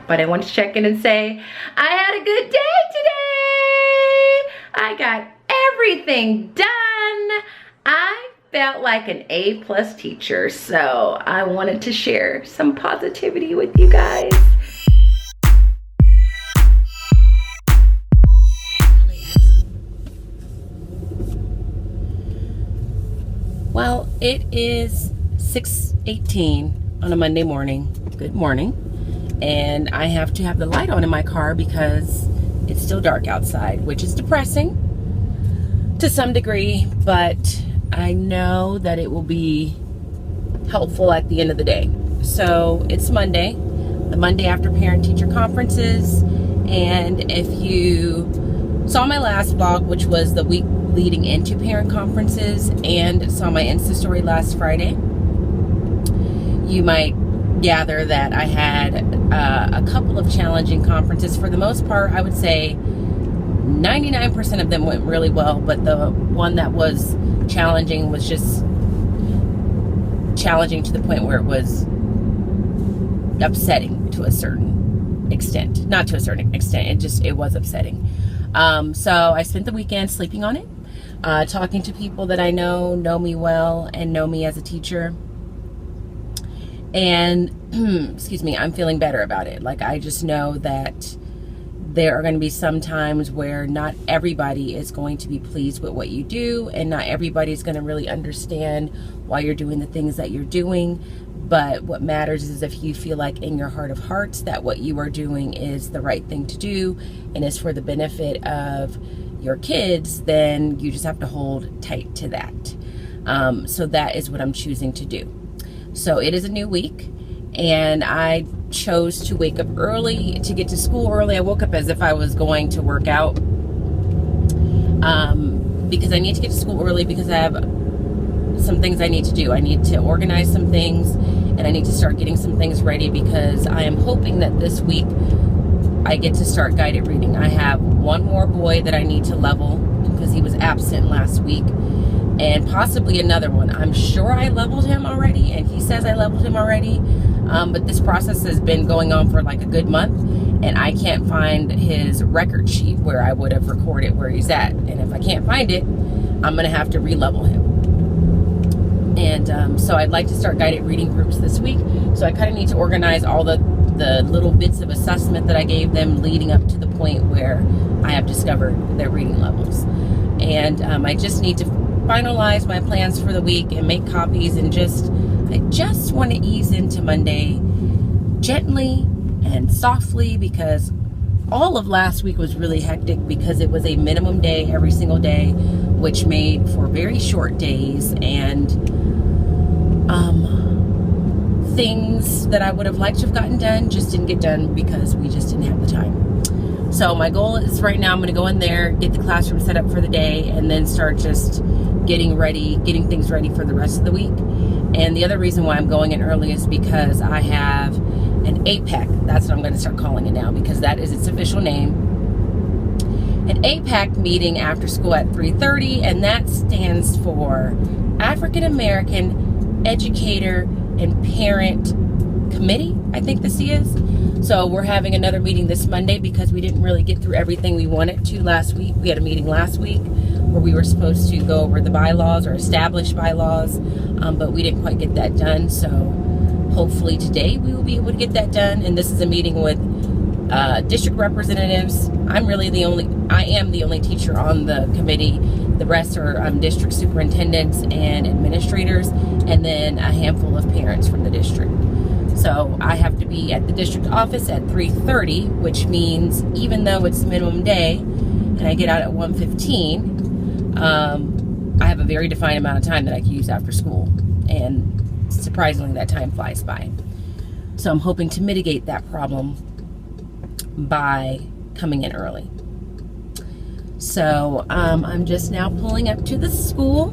but I want to check in and say, I had a good day today. I got everything done. I felt like an A+ teacher, so I wanted to share some positivity with you guys. Well, it is 6:18 on a Monday morning. Good morning. And I have to have the light on in my car because it's still dark outside, which is depressing to some degree, but I know that it will be helpful at the end of the day. So it's Monday, the Monday after parent-teacher conferences, and if you saw my last vlog, which was the week leading into parent conferences, and saw my Insta story last Friday, you might gather that I had a couple of challenging conferences. For the most part, I would say 99% of them went really well, but the one that was challenging was just challenging to the point where it was upsetting to a certain extent. Not to a certain extent, it was upsetting. So I spent the weekend sleeping on it, talking to people that I know me well and know me as a teacher. And, excuse me, I'm feeling better about it. Like, I just know that there are going to be some times where not everybody is going to be pleased with what you do, and not everybody is going to really understand why you're doing the things that you're doing. But what matters is if you feel like in your heart of hearts that what you are doing is the right thing to do and is for the benefit of your kids, then you just have to hold tight to that. So that is what I'm choosing to do. So it is a new week, and I chose to wake up early to get to school early. I woke up as if I was going to work out, because I need to get to school early because I have some things I need to do. I need to organize some things, and I need to start getting some things ready because I am hoping that this week I get to start guided reading. I have one more boy that I need to level because he was absent last week, and possibly another one. I'm sure I leveled him already, and he says I leveled him already, but this process has been going on for like a good month, and I can't find his record sheet where I would have recorded where he's at. And if I can't find it, I'm gonna have to re-level him. And so I'd like to start guided reading groups this week. So I kind of need to organize all the little bits of assessment that I gave them leading up to the point where I have discovered their reading levels. And I just need to finalize my plans for the week and make copies, and I just want to ease into Monday gently and softly, because all of last week was really hectic because it was a minimum day every single day, which made for very short days, and things that I would have liked to have gotten done just didn't get done because we just didn't have the time. So my goal is right now I'm going to go in there, get the classroom set up for the day, and then start just getting things ready for the rest of the week. And the other reason why I'm going in early is because I have an APEC. That's what I'm going to start calling it now, because that is its official name. An APEC meeting after school at 3:30, and that stands for African American Educator and Parent Committee, I think the C is. So we're having another meeting this Monday because we didn't really get through everything we wanted to last week. We had a meeting last week where we were supposed to go over the bylaws or establish bylaws, but we didn't quite get that done. So hopefully today we will be able to get that done. And this is a meeting with district representatives. I am the only teacher on the committee. The rest are district superintendents and administrators, and then a handful of parents from the district. So I have to be at the district office at 3:30, which means even though it's minimum day and I get out at 1:15, I have a very defined amount of time that I can use after school. And surprisingly, that time flies by. So I'm hoping to mitigate that problem by coming in early. So I'm just now pulling up to the school.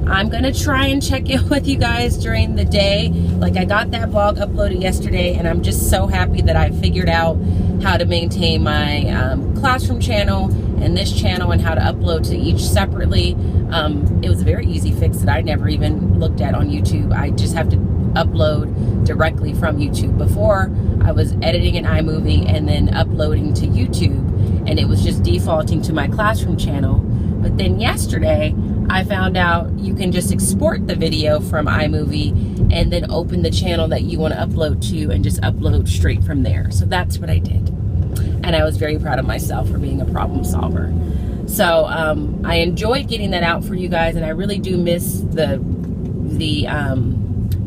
I'm gonna try and check in with you guys during the day. Like, I got that vlog uploaded yesterday, and I'm just so happy that I figured out how to maintain my classroom channel and this channel and how to upload to each separately. It was a very easy fix that I never even looked at on YouTube. I just have to upload directly from YouTube. Before, I was editing in iMovie and then uploading to YouTube, and it was just defaulting to my classroom channel. But then yesterday, I found out you can just export the video from iMovie and then open the channel that you want to upload to and just upload straight from there. So that's what I did. And I was very proud of myself for being a problem solver. So I enjoyed getting that out for you guys, and I really do miss the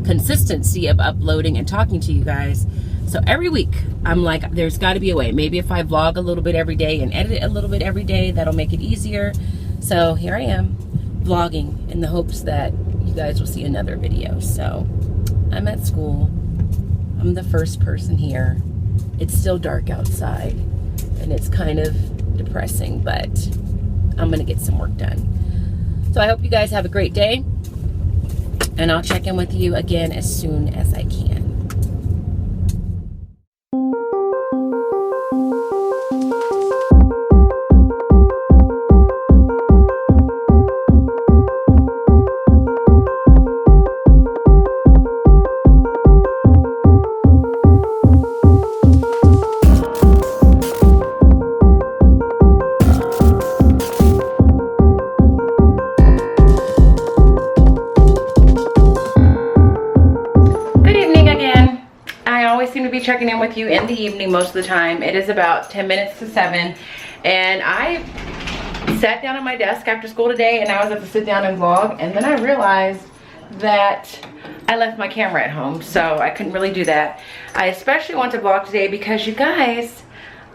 consistency of uploading and talking to you guys. So every week, I'm like, there's got to be a way. Maybe if I vlog a little bit every day and edit a little bit every day, that'll make it easier. So here I am, vlogging in the hopes that you guys will see another video. So I'm at school. I'm the first person here. It's still dark outside, and it's kind of depressing, but I'm gonna get some work done. So I hope you guys have a great day, and I'll check in with you again as soon as I can. Checking in with you in the evening most of the time. It is about 10 minutes to 7, and I sat down at my desk after school today, and I was about to sit down and vlog, and then I realized that I left my camera at home, so I couldn't really do that. I especially want to vlog today because, you guys,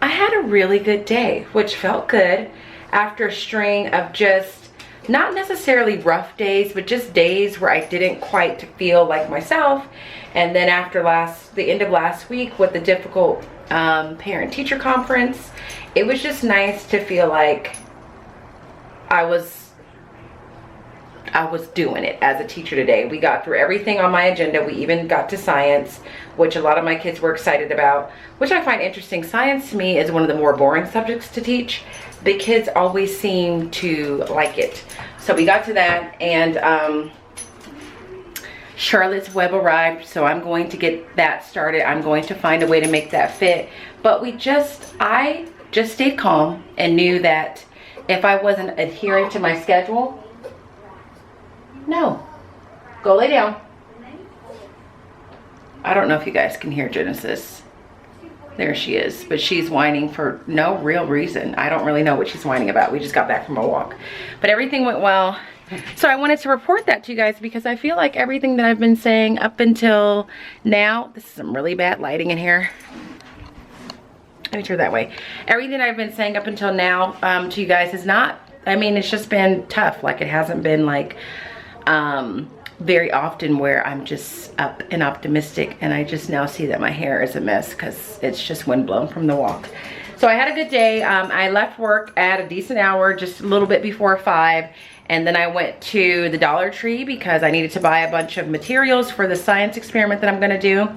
I had a really good day, which felt good after a string of just not necessarily rough days, but just days where I didn't quite feel like myself. And then after the end of last week with the difficult parent-teacher conference, it was just nice to feel like I was doing it as a teacher today. We got through everything on my agenda. We even got to science, which a lot of my kids were excited about, which I find interesting. Science to me is one of the more boring subjects to teach. The kids always seem to like it. So we got to that, and Charlotte's Web arrived, so I'm going to get that started. I'm going to find a way to make that fit. But I just stayed calm and knew that if I wasn't adhering to my schedule, no, go lay down. I don't know if you guys can hear Genesis. There she is, but she's whining for no real reason. I don't really know what she's whining about. We just got back from a walk, but everything went well. So I wanted to report that to you guys because I feel like everything that I've been saying up until now, this is some really bad lighting in here. Let me turn that way. Everything I've been saying up until now to you guys is not, I mean, it's just been tough. Like, it hasn't been like very often where I'm just up and optimistic, and I just now see that my hair is a mess because it's just windblown from the walk. So I had a good day. I left work at a decent hour, just a little bit before 5. And then I went to the Dollar Tree because I needed to buy a bunch of materials for the science experiment that I'm gonna do.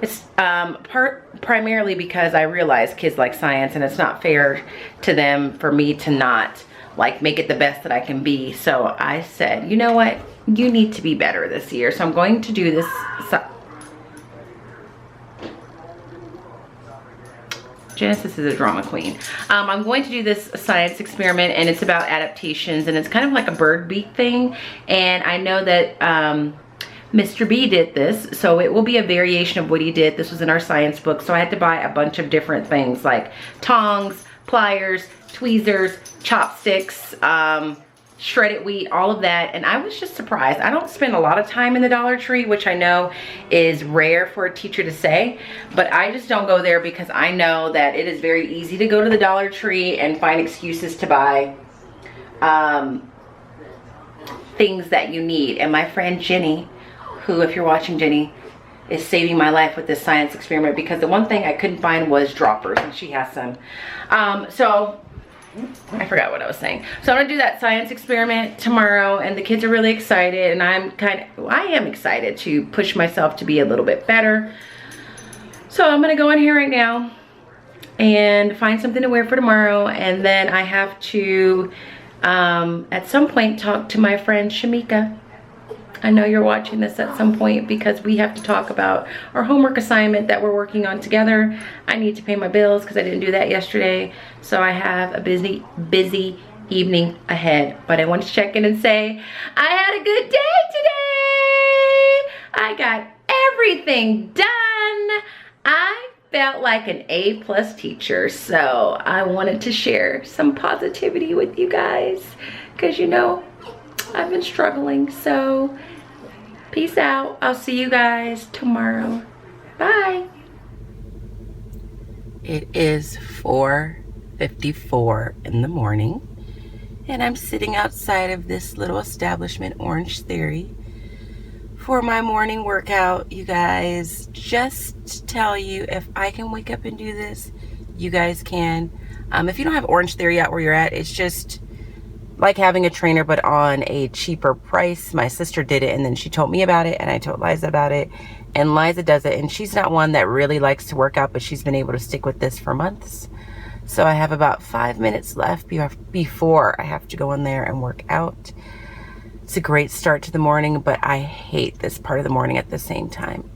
It's primarily because I realize kids like science, and it's not fair to them for me to not like make it the best that I can be. So I said, you know what? You need to be better this year. So I'm going to do this. Genesis is a drama queen. I'm going to do this science experiment, and it's about adaptations, and it's kind of like a bird beak thing. And I know that Mr. B did this, so it will be a variation of what he did. This was in our science book, so I had to buy a bunch of different things like tongs, pliers, tweezers, chopsticks, shredded wheat, all of that. And I was just surprised. I don't spend a lot of time in the Dollar Tree, which I know is rare for a teacher to say, but I just don't go there because I know that it is very easy to go to the Dollar Tree and find excuses to buy things that you need. And my friend Jenny, who, if you're watching, Jenny, is saving my life with this science experiment, because the one thing I couldn't find was droppers, and she has some. So I forgot what I was saying. So I'm gonna do that science experiment tomorrow, and the kids are really excited, and I am excited to push myself to be a little bit better. So I'm gonna go in here right now and find something to wear for tomorrow, and then I have to at some point talk to my friend Shamika. I know you're watching this at some point because we have to talk about our homework assignment that we're working on together. I need to pay my bills because I didn't do that yesterday. So I have a busy evening ahead. But I want to check in and say, I had a good day today. I got everything done. I felt like an A+ teacher. So I wanted to share some positivity with you guys because, you know, I've been struggling. So peace out. I'll see you guys tomorrow. Bye. It is 4:54 in the morning, and I'm sitting outside of this little establishment, Orange Theory, for my morning workout. You guys, just to tell you, if I can wake up and do this, you guys can. If you don't have Orange Theory out where you're at, it's just like having a trainer but on a cheaper price. My sister did it and then she told me about it, and I told Liza about it, and Liza does it, and she's not one that really likes to work out, but she's been able to stick with this for months. So I have about 5 minutes left before I have to go in there and work out. It's a great start to the morning, but I hate this part of the morning at the same time.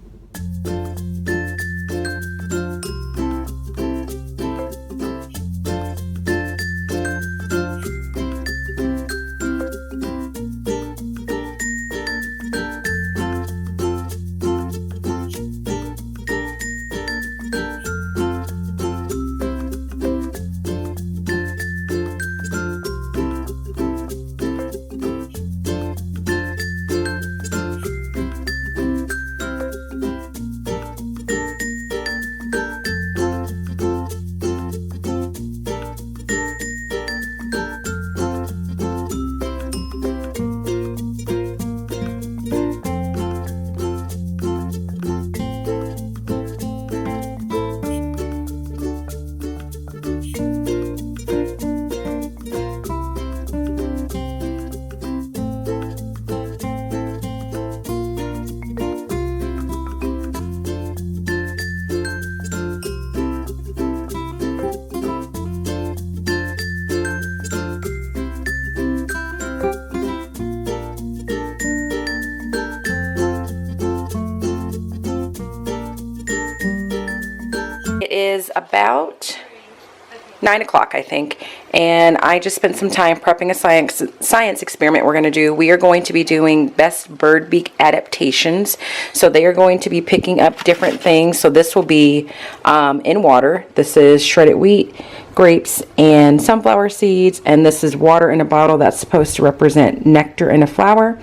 It is about 9 o'clock, I think, and I just spent some time prepping a science experiment we're going to do. We are going to be doing best bird beak adaptations. So they are going to be picking up different things. So this will be in water. This is shredded wheat, grapes, and sunflower seeds, and this is water in a bottle that's supposed to represent nectar in a flower.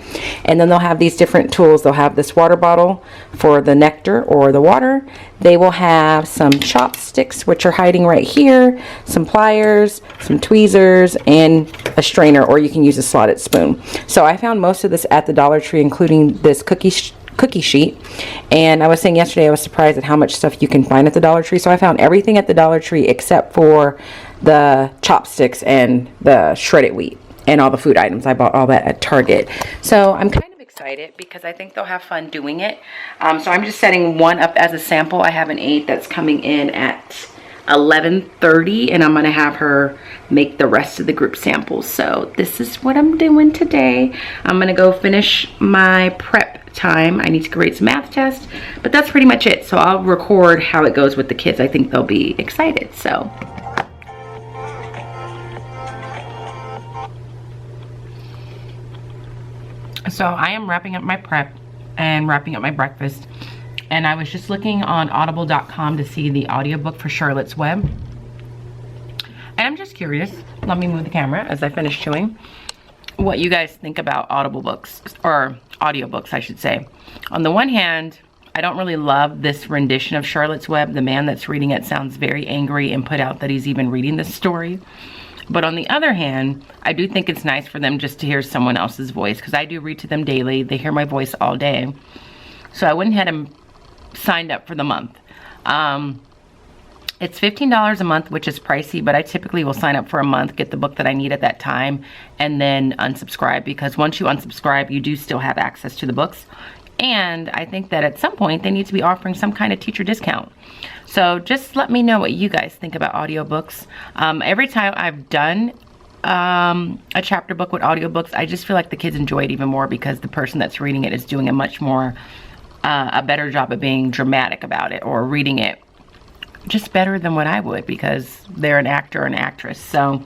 And then they'll have these different tools. They'll have this water bottle for the nectar or the water. They will have some chopsticks, which are hiding right here, some pliers, some tweezers, and a strainer, or you can use a slotted spoon. So I found most of this at the Dollar Tree, including this cookie sheet. And I was saying yesterday I was surprised at how much stuff you can find at the Dollar Tree. So I found everything at the Dollar Tree except for the chopsticks and the shredded wheat and all the food items. I bought all that at Target. So I'm kind of excited because I think they'll have fun doing it. So I'm just setting one up as a sample. I have an 8 that's coming in at 11:30, and I'm gonna have her make the rest of the group samples. So this is what I'm doing today. I'm gonna go finish my prep time. I need to create some math tests, but that's pretty much it. So I'll record how it goes with the kids. I think they'll be excited. So I am wrapping up my prep and wrapping up my breakfast. And I was just looking on audible.com to see the audiobook for Charlotte's Web. And I'm just curious, let me move the camera as I finish chewing, what you guys think about Audible books, or audiobooks, I should say. On the one hand, I don't really love this rendition of Charlotte's Web. The man that's reading it sounds very angry and put out that he's even reading this story. But on the other hand, I do think it's nice for them just to hear someone else's voice, because I do read to them daily. They hear my voice all day. So I went ahead and signed up for the month. It's $15 a month, which is pricey, but I typically will sign up for a month, get the book that I need at that time, and then unsubscribe, because once you unsubscribe, you do still have access to the books. And I think that at some point they need to be offering some kind of teacher discount. So just let me know what you guys think about audiobooks. Every time I've done a chapter book with audiobooks, I just feel like the kids enjoy it even more because the person that's reading it is doing a much more, a better job of being dramatic about it, or reading it just better than what I would, because they're an actor or an actress. So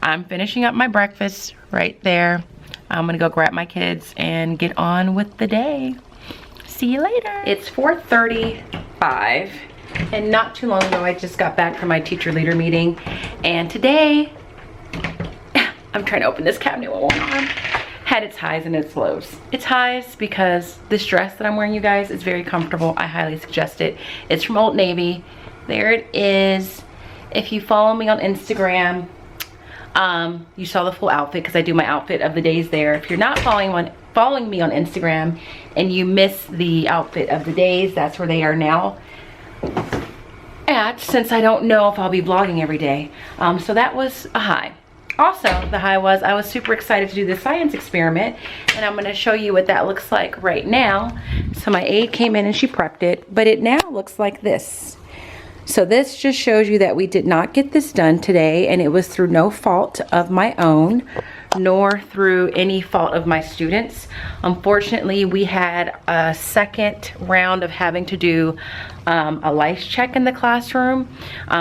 I'm finishing up my breakfast right there. I'm gonna go grab my kids and get on with the day. See you later. It's 4:35, and not too long ago I just got back from my teacher leader meeting, and today I'm trying to open this cabinet with one arm. Had its highs and its lows. Its highs because this dress that I'm wearing, you guys, is very comfortable. I highly suggest it. It's from Old Navy. There it is. If you follow me on Instagram, you saw the full outfit because I do my outfit of the days there. If you're not following me on Instagram and you miss the outfit of the days, that's where they are now at, since I don't know if I'll be vlogging every day. So that was a high. Also, the high was I was super excited to do this science experiment, and I'm going to show you what that looks like right now. So my aide came in and she prepped it, but it now looks like this. So this just shows you that we did not get this done today, and it was through no fault of my own, nor through any fault of my students. Unfortunately, we had a second round of having to do a lice check in the classroom.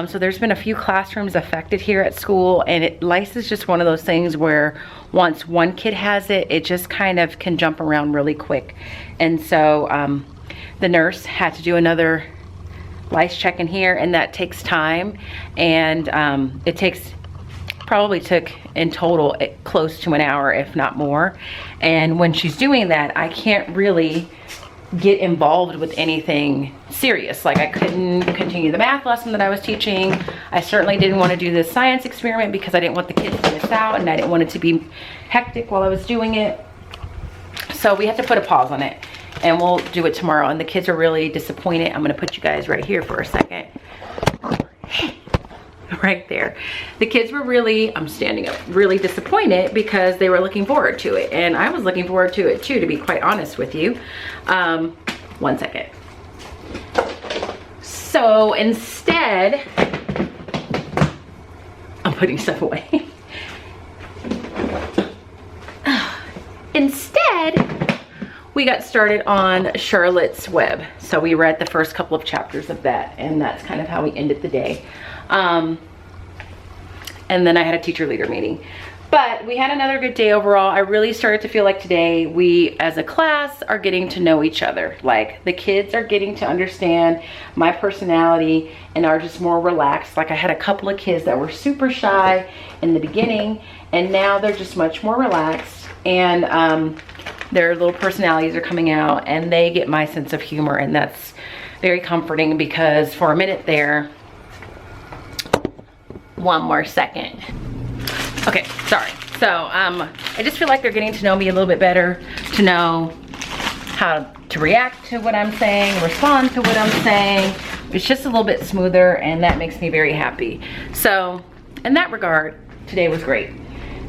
So there's been a few classrooms affected here at school, and lice is just one of those things where once one kid has it, it just kind of can jump around really quick. And so the nurse had to do another lice check in here, and that takes time, and probably took in total close to an hour, if not more. And when she's doing that, I can't really get involved with anything serious. Like, I couldn't continue the math lesson that I was teaching. I certainly didn't want to do this science experiment because I didn't want the kids to miss out, and I didn't want it to be hectic while I was doing it. So we have to put a pause on it, and we'll do it tomorrow. And the kids are really disappointed. I'm gonna put you guys right here for a second. Right there. The kids were really, I'm standing up, really disappointed because they were looking forward to it. And I was looking forward to it too, to be quite honest with you. One second. So instead, I'm putting stuff away. Instead, we got started on Charlotte's Web. So we read the first couple of chapters of that, and that's kind of how we ended the day. And then I had a teacher leader meeting. But we had another good day overall. I really started to feel like today we as a class are getting to know each other. Like, the kids are getting to understand my personality and are just more relaxed. Like, I had a couple of kids that were super shy in the beginning, and now they're just much more relaxed, and their little personalities are coming out, and they get my sense of humor, and that's very comforting because for a minute there, one more second. Okay, sorry. So I just feel like they're getting to know me a little bit better, to know how to react to what I'm saying, respond to what I'm saying. It's just a little bit smoother, and that makes me very happy. So in that regard, today was great.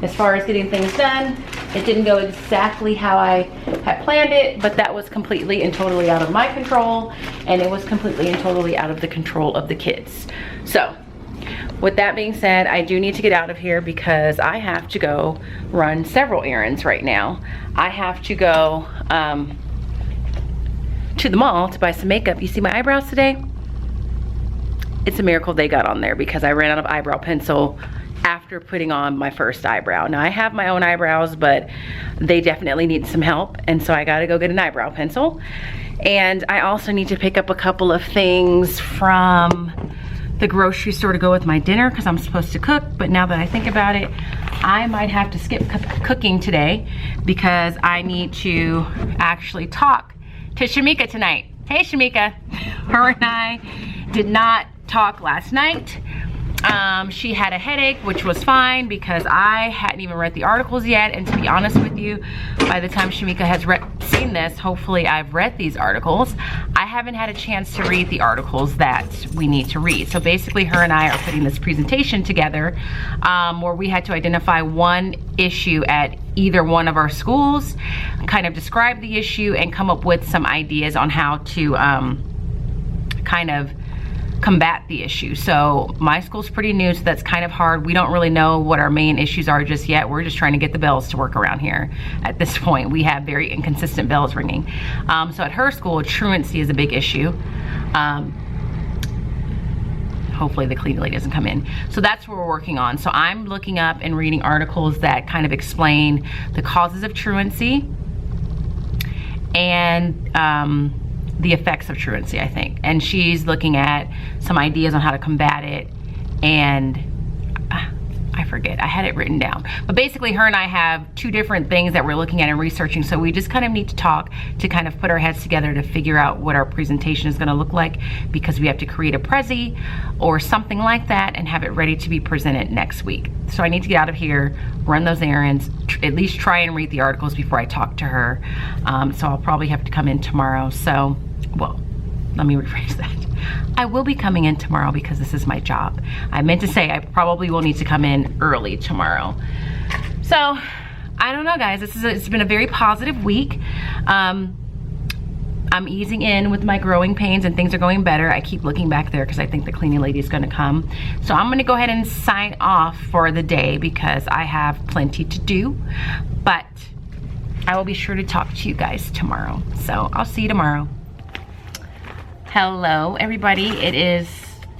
As far as getting things done, it didn't go exactly how I had planned it, but that was completely and totally out of my control, and it was completely and totally out of the control of the kids. So with that being said, I do need to get out of here because I have to go run several errands right now. I have to go to the mall to buy some makeup. You see my eyebrows today? It's a miracle they got on there because I ran out of eyebrow pencil after putting on my first eyebrow. Now, I have my own eyebrows, but they definitely need some help, and so I gotta go get an eyebrow pencil. And I also need to pick up a couple of things from the grocery store to go with my dinner because I'm supposed to cook. But now that I think about it, I might have to skip cooking today because I need to actually talk to Shamika tonight. Hey Shamika. Her and I did not talk last night. She had a headache, which was fine because I hadn't even read the articles yet, and to be honest with you, by the time Shamika has seen this, hopefully I've read these articles. I haven't had a chance to read the articles that we need to read. So basically, her and I are putting this presentation together where we had to identify one issue at either one of our schools, kind of describe the issue, and come up with some ideas on how to kind of combat the issue. So my school's pretty new, so that's kind of hard. We don't really know what our main issues are just yet. We're just trying to get the bells to work around here. At this point, we have very inconsistent bells ringing. So at her school, truancy is a big issue. Hopefully the cleaning lady doesn't come in. So that's what we're working on. So I'm looking up and reading articles that kind of explain the causes of truancy and the effects of truancy, I think. And she's looking at some ideas on how to combat it, and I forget, I had it written down. But basically her and I have two different things that we're looking at and researching, so we just kind of need to talk to kind of put our heads together to figure out what our presentation is gonna look like, because we have to create a Prezi or something like that and have it ready to be presented next week. So I need to get out of here, run those errands, at least try and read the articles before I talk to her. So I'll probably have to come in tomorrow. So, well, let me rephrase that. I will be coming in tomorrow because this is my job. I meant to say I probably will need to come in early tomorrow. So, I don't know, guys. It's been a very positive week. I'm easing in with my growing pains and things are going better. I keep looking back there because I think the cleaning lady is gonna come. So I'm gonna go ahead and sign off for the day because I have plenty to do. But I will be sure to talk to you guys tomorrow. So I'll see you tomorrow. Hello, everybody. It is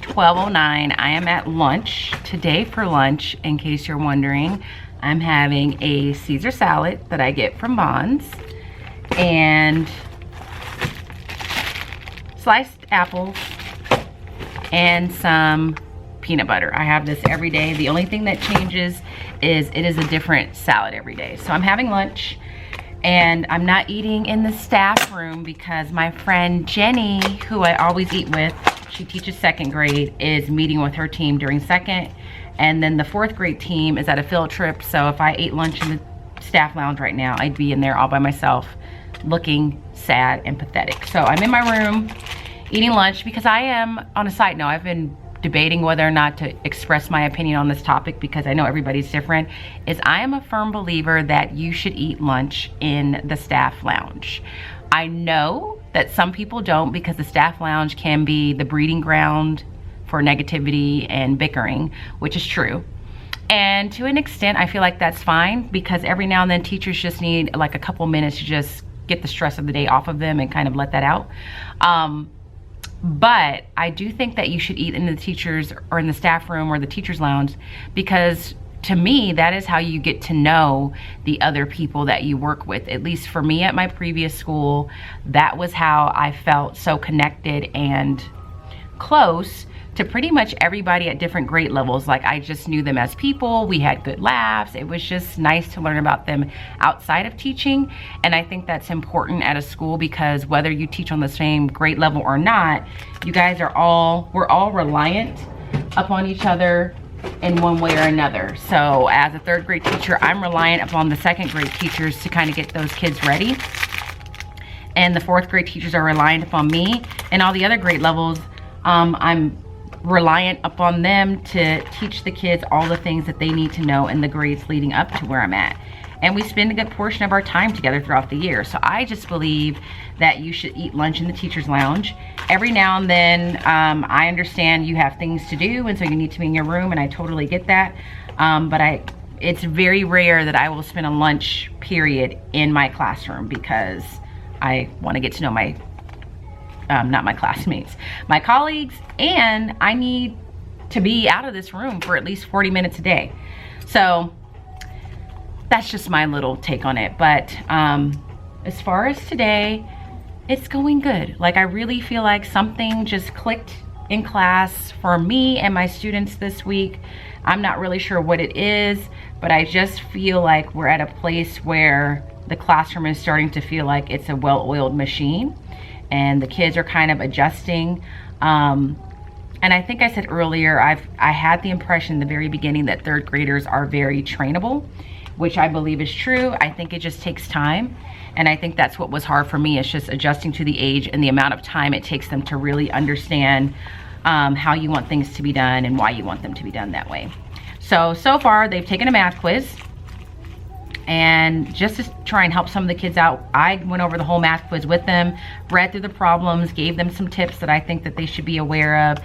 12:09. I am at lunch. Today for lunch, in case you're wondering, I'm having a Caesar salad that I get from Bonds and sliced apples and some peanut butter. I have this every day. The only thing that changes is it is a different salad every day. So I'm having lunch. And I'm not eating in the staff room because my friend Jenny, who I always eat with, she teaches 2nd grade, is meeting with her team during 2nd. And then the 4th grade team is at a field trip. So if I ate lunch in the staff lounge right now, I'd be in there all by myself looking sad and pathetic. So I'm in my room eating lunch because I am, on a side note, I've been debating whether or not to express my opinion on this topic because I know everybody's different, is I am a firm believer that you should eat lunch in the staff lounge. I know that some people don't because the staff lounge can be the breeding ground for negativity and bickering, which is true. And to an extent, I feel like that's fine because every now and then teachers just need like a couple minutes to just get the stress of the day off of them and kind of let that out. But I do think that you should eat in the teachers or in the staff room or the teacher's lounge because to me, that is how you get to know the other people that you work with. At least for me at my previous school, that was how I felt so connected and close to pretty much everybody at different grade levels. Like I just knew them as people. We had good laughs. It was just nice to learn about them outside of teaching. And I think that's important at a school because whether you teach on the same grade level or not, you guys are we're all reliant upon each other in one way or another. So as a 3rd grade teacher, I'm reliant upon the 2nd grade teachers to kind of get those kids ready. And the 4th grade teachers are reliant upon me. And all the other grade levels, I'm reliant upon them to teach the kids all the things that they need to know in the grades leading up to where I'm at. And we spend a good portion of our time together throughout the year. So I just believe that you should eat lunch in the teacher's lounge. Every now and then, I understand you have things to do and so you need to be in your room, and I totally get that. But it's very rare that I will spend a lunch period in my classroom because I want to get to know my not my classmates, my colleagues, and I need to be out of this room for at least 40 minutes a day. So that's just my little take on it. But as far as today, it's going good. Like I really feel like something just clicked in class for me and my students this week. I'm not really sure what it is, but I just feel like we're at a place where the classroom is starting to feel like it's a well-oiled machine. And the kids are kind of adjusting. And I think I said earlier, I had the impression in the very beginning that 3rd graders are very trainable, which I believe is true. I think it just takes time. And I think that's what was hard for me, is just adjusting to the age and the amount of time it takes them to really understand how you want things to be done and why you want them to be done that way. So far they've taken a math quiz. And just to try and help some of the kids out, I went over the whole math quiz with them, read through the problems, gave them some tips that I think that they should be aware of,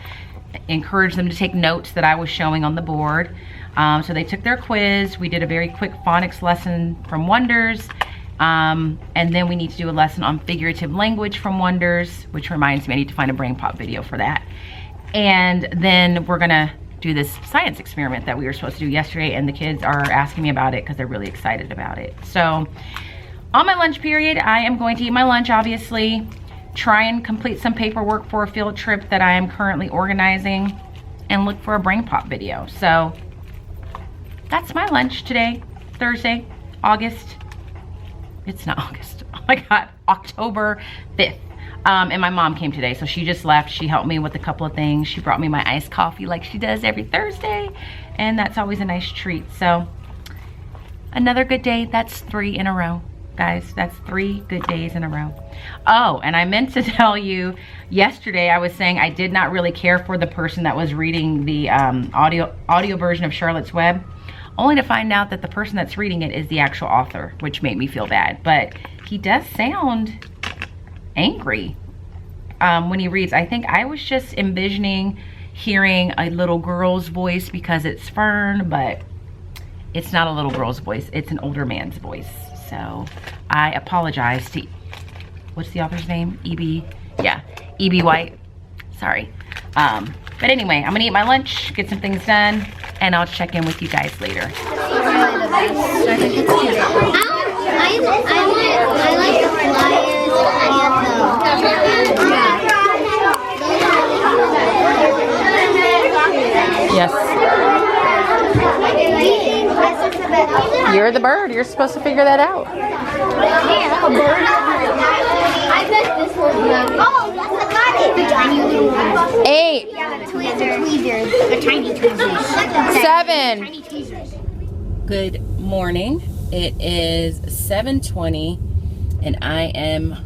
encouraged them to take notes that I was showing on the board. So they took their quiz. We did a very quick phonics lesson from Wonders. And then we need to do a lesson on figurative language from Wonders, which reminds me I need to find a Brain Pop video for that. And then we're gonna do this science experiment that we were supposed to do yesterday, and the kids are asking me about it because they're really excited about it. So on my lunch period, I am going to eat my lunch, obviously, try and complete some paperwork for a field trip that I am currently organizing, and look for a Brain Pop video. So that's my lunch today, Thursday, August. It's not August, oh my God, October 5th. And my mom came today, so she just left. She helped me with a couple of things. She brought me my iced coffee like she does every Thursday, and that's always a nice treat. So another good day. That's 3 in a row, guys. That's 3 good days in a row. Oh, and I meant to tell you, yesterday I was saying I did not really care for the person that was reading the audio version of Charlotte's Web, only to find out that the person that's reading it is the actual author, which made me feel bad. But he does sound angry when he reads. I think I was just envisioning hearing a little girl's voice because it's Fern, but it's not a little girl's voice, it's an older man's voice. So I apologize to, what's the author's name? E.B. Yeah, E.B. White, sorry. But anyway, I'm gonna eat my lunch, get some things done, and I'll check in with you guys later. I like the flyers Yes. You're the bird. You're supposed to figure that out. Yeah, a bird. I bet this one. Oh, yes, I got it. The tiny little one. 8. Yeah, tweezers. The tiny tweezers. 7. Tiny tweezers. Good morning. It is 7:20, and I am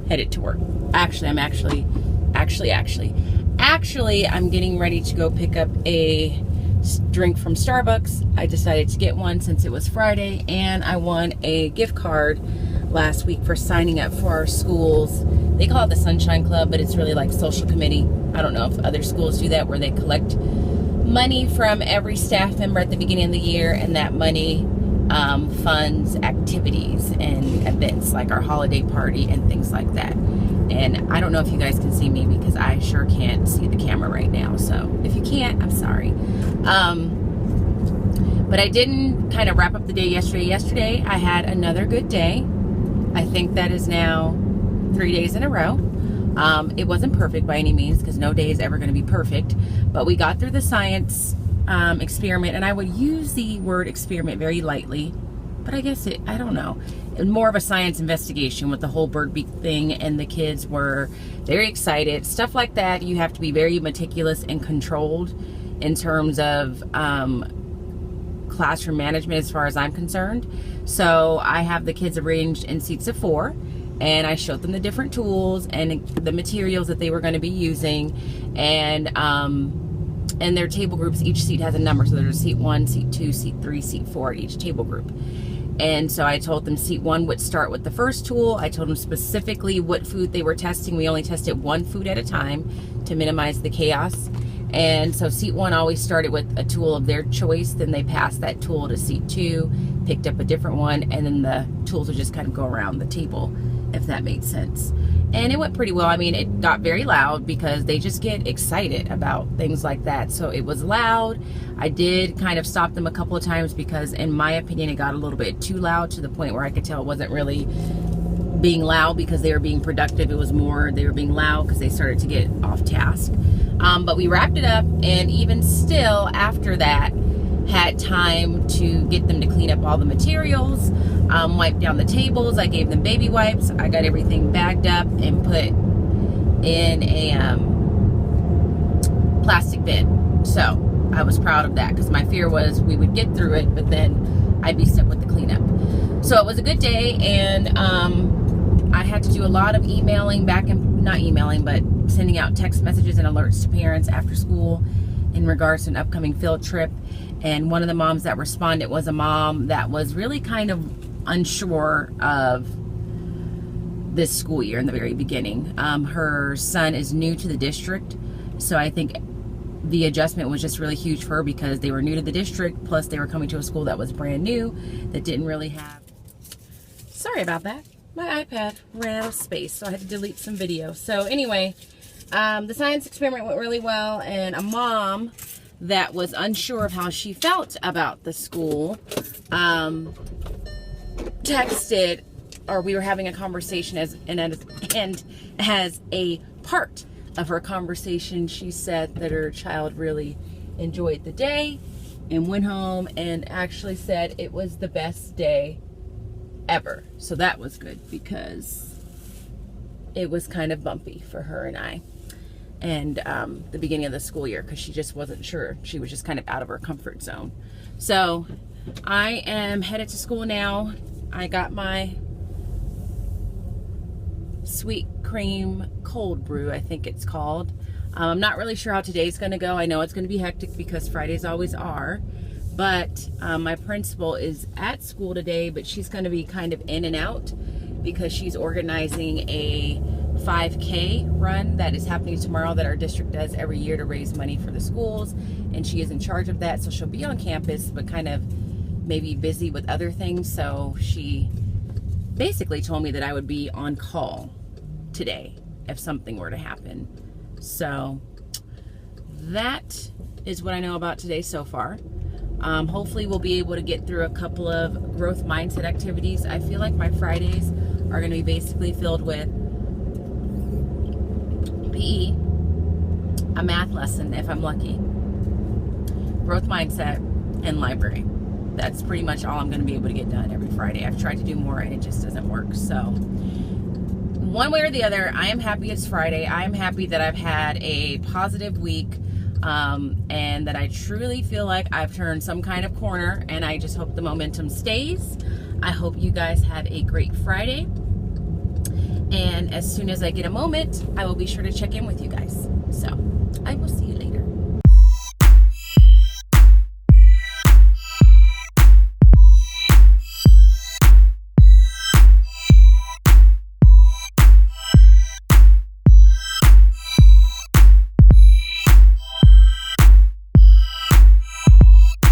headed to work. Actually, I'm getting ready to go pick up a drink from Starbucks. I decided to get one since it was Friday, and I won a gift card last week for signing up for our schools. They call it the Sunshine Club, but it's really like social committee. I don't know if other schools do that, where they collect money from every staff member at the beginning of the year, and that money funds activities and events like our holiday party and things like that. And I don't know if you guys can see me because I sure can't see the camera right now. So if you can't, I'm sorry. But I didn't kind of wrap up the day yesterday. Yesterday, I had another good day. I think that is now 3 days in a row. It wasn't perfect by any means, because no day is ever going to be perfect. But we got through the science experiment, and I would use the word experiment very lightly, but I guess I don't know. More of a science investigation with the whole bird beak thing, and the kids were very excited. Stuff like that, you have to be very meticulous and controlled in terms of classroom management as far as I'm concerned. So I have the kids arranged in seats of 4, and I showed them the different tools and the materials that they were going to be using, and their table groups, each seat has a number. So there's seat 1, seat 2, seat 3, seat 4 at each table group. And so I told them seat 1 would start with the first tool. I told them specifically what food they were testing. We only tested 1 food at a time to minimize the chaos. And so seat 1 always started with a tool of their choice. Then they passed that tool to seat 2, picked up a different one, and then the tools would just kind of go around the table, if that made sense. And it went pretty well. I mean, it got very loud because they just get excited about things like that. So it was loud. I did kind of stop them a couple of times because, in my opinion, it got a little bit too loud, to the point where I could tell it wasn't really being loud because they were being productive. It was more they were being loud because they started to get off task. But we wrapped it up, and even still after that, had time to get them to clean up all the materials, wipe down the tables. I gave them baby wipes. I got everything bagged up and put in a plastic bin. So I was proud of that, because my fear was we would get through it, but then I'd be stuck with the cleanup. So it was a good day, and I had to do a lot of emailing back, and not emailing, but sending out text messages and alerts to parents after school, in regards to an upcoming field trip. And one of the moms that responded was a mom that was really kind of unsure of this school year in the very beginning. Her son is new to the district, so I think the adjustment was just really huge for her because they were new to the district, plus they were coming to a school that was brand new, that didn't really have... Sorry about that. My iPad ran out of space, so I had to delete some video. So anyway, the science experiment went really well, and a mom that was unsure of how she felt about the school texted, or we were having a conversation, and as a part of her conversation, she said that her child really enjoyed the day and went home and actually said it was the best day ever. So that was good because it was kind of bumpy for her and I, and the beginning of the school year, because she just wasn't sure. She was just kind of out of her comfort zone. So I am headed to school now. I got my sweet cream cold brew, I think it's called. I'm not really sure how today's going to go. I know it's going to be hectic because Fridays always are. But my principal is at school today, but she's going to be kind of in and out because she's organizing a 5K run that is happening tomorrow that our district does every year to raise money for the schools. And she is in charge of that, so she'll be on campus, but kind of maybe busy with other things. So she basically told me that I would be on call today if something were to happen. So that is what I know about today so far. Hopefully we'll be able to get through a couple of growth mindset activities. I feel like my Fridays are going to be basically filled with PE, a math lesson if I'm lucky, growth mindset, and library. That's pretty much all I'm going to be able to get done every Friday. I've tried to do more and it just doesn't work. So one way or the other, I am happy it's Friday. I am happy that I've had a positive week. And that I truly feel like I've turned some kind of corner, and I just hope the momentum stays. I hope you guys have a great Friday, and as soon as I get a moment, I will be sure to check in with you guys. So I will see you